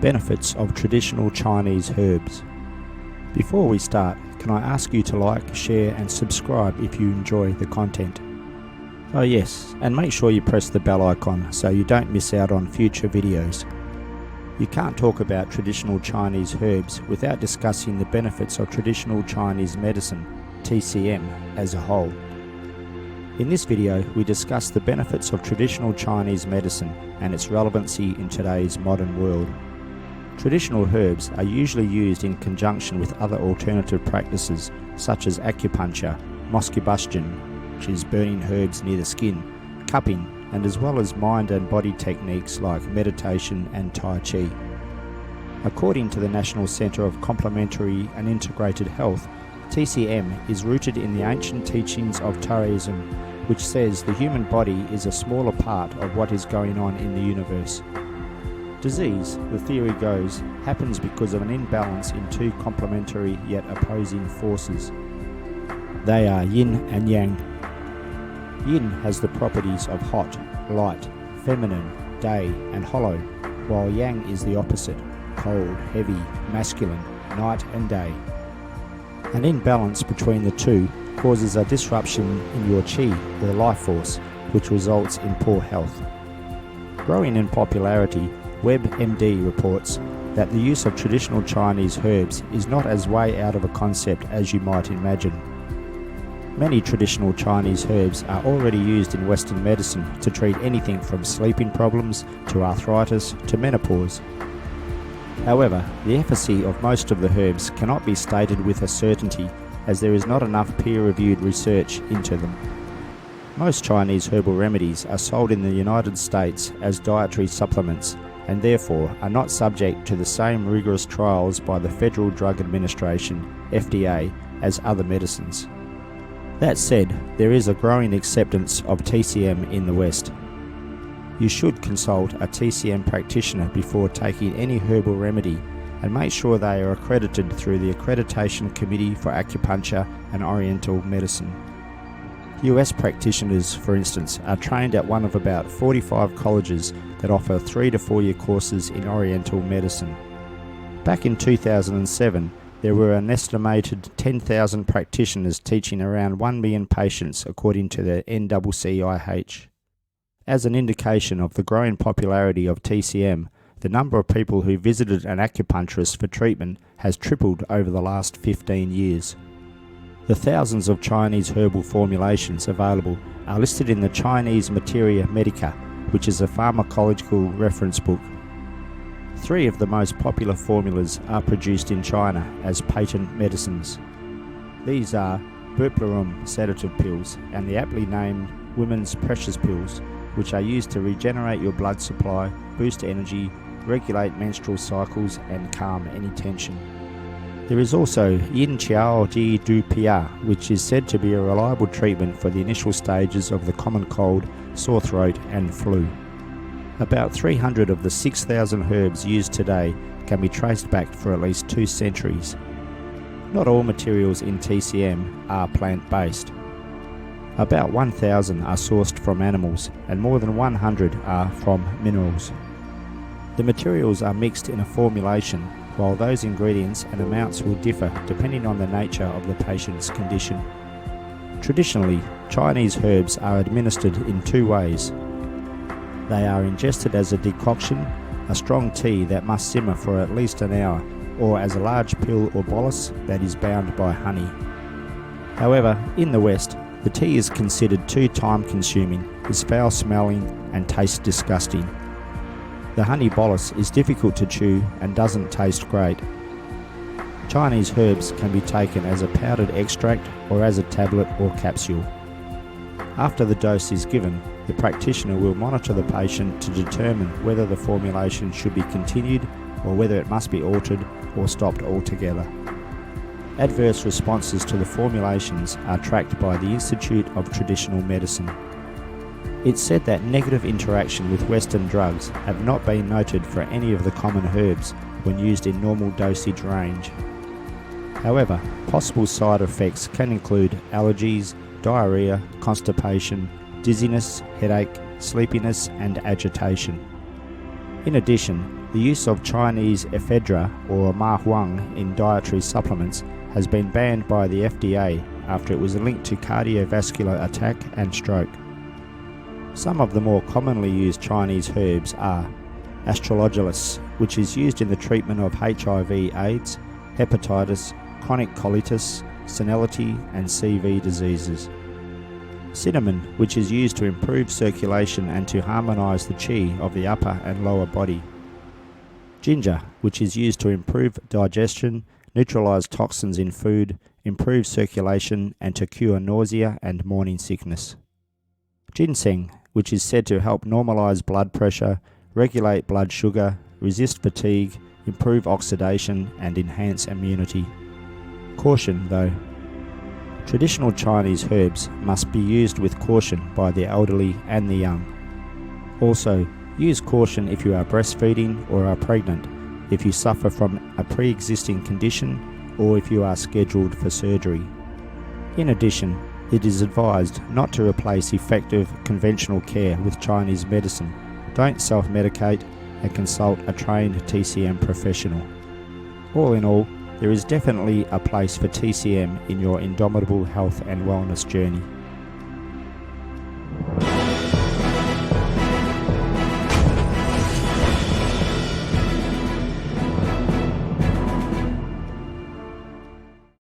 benefits of traditional Chinese herbs. Before we start, can I ask you to like, share and subscribe if you enjoy the content. Oh yes, and make sure you press the bell icon so you don't miss out on future videos. You can't talk about traditional Chinese herbs without discussing the benefits of traditional Chinese medicine, TCM, as a whole. In this video, we discuss the benefits of traditional Chinese medicine and its relevancy in today's modern world. Traditional herbs are usually used in conjunction with other alternative practices such as acupuncture, moxibustion, which is burning herbs near the skin, cupping, and as well as mind and body techniques like meditation and Tai Chi. According to the National Centre of Complementary and Integrated Health, TCM is rooted in the ancient teachings of Taoism, which says the human body is a smaller part of what is going on in the universe. Disease, the theory goes, happens because of an imbalance in two complementary yet opposing forces. They are yin and yang. Yin has the properties of hot, light, feminine, day and hollow, while yang is the opposite, cold, heavy, masculine, night and day. An imbalance between the two causes a disruption in your qi or life force, which results in poor health. Growing in popularity, WebMD reports that the use of traditional Chinese herbs is not as way out of a concept as you might imagine. Many traditional Chinese herbs are already used in Western medicine to treat anything from sleeping problems to arthritis to menopause. However, the efficacy of most of the herbs cannot be stated with a certainty as there is not enough peer-reviewed research into them. Most Chinese herbal remedies are sold in the United States as dietary supplements and therefore are not subject to the same rigorous trials by the Federal Drug Administration, FDA, as other medicines. That said, there is a growing acceptance of TCM in the West. You should consult a TCM practitioner before taking any herbal remedy and make sure they are accredited through the Accreditation Committee for Acupuncture and Oriental Medicine. US practitioners, for instance, are trained at one of about 45 colleges that offer 3 to 4 year courses in Oriental medicine. Back in 2007, there were an estimated 10,000 practitioners teaching around 1 million patients according to the NCCIH. As an indication of the growing popularity of TCM, the number of people who visited an acupuncturist for treatment has tripled over the last 15 years. The thousands of Chinese herbal formulations available are listed in the Chinese Materia Medica, which is a pharmacological reference book. 3 of the most popular formulas are produced in China as patent medicines. These are Burplerum sedative pills and the aptly named Women's Precious Pills, which are used to regenerate your blood supply, boost energy, regulate menstrual cycles and calm any tension. There is also Yin Qiao Ji Du Pia, which is said to be a reliable treatment for the initial stages of the common cold, sore throat and flu. About 300 of the 6,000 herbs used today can be traced back for at least 2 centuries. Not all materials in TCM are plant-based. About 1,000 are sourced from animals and more than 100 are from minerals. The materials are mixed in a formulation, while those ingredients and amounts will differ depending on the nature of the patient's condition. Traditionally, Chinese herbs are administered in 2 ways. They are ingested as a decoction, a strong tea that must simmer for at least an hour, or as a large pill or bolus that is bound by honey. However, in the West, the tea is considered too time-consuming, is foul-smelling and tastes disgusting. The honey bolus is difficult to chew and doesn't taste great. Chinese herbs can be taken as a powdered extract or as a tablet or capsule. After the dose is given, the practitioner will monitor the patient to determine whether the formulation should be continued or whether it must be altered or stopped altogether. Adverse responses to the formulations are tracked by the Institute of Traditional Medicine. It's said that negative interaction with Western drugs have not been noted for any of the common herbs when used in normal dosage range. However, possible side effects can include allergies, diarrhea, constipation, dizziness, headache, sleepiness and agitation. In addition, The use of Chinese ephedra or ma huang in dietary supplements has been banned by the FDA after it was linked to cardiovascular attack and stroke. Some of the more commonly used Chinese herbs are Astrologulus, which is used in the treatment of HIV/AIDS, hepatitis, chronic colitis, senility and CV diseases. Cinnamon, which is used to improve circulation and to harmonise the qi of the upper and lower body. Ginger, which is used to improve digestion, neutralise toxins in food, improve circulation and to cure nausea and morning sickness. Ginseng, which is said to help normalise blood pressure, regulate blood sugar, resist fatigue, improve oxidation and enhance immunity. Caution though. Traditional Chinese herbs must be used with caution by the elderly and the young. Also, use caution if you are breastfeeding or are pregnant, if you suffer from a pre-existing condition, or if you are scheduled for surgery. In addition, it is advised not to replace effective conventional care with Chinese medicine. Don't self-medicate and consult a trained TCM professional. All in all, there is definitely a place for TCM in your indomitable health and wellness journey.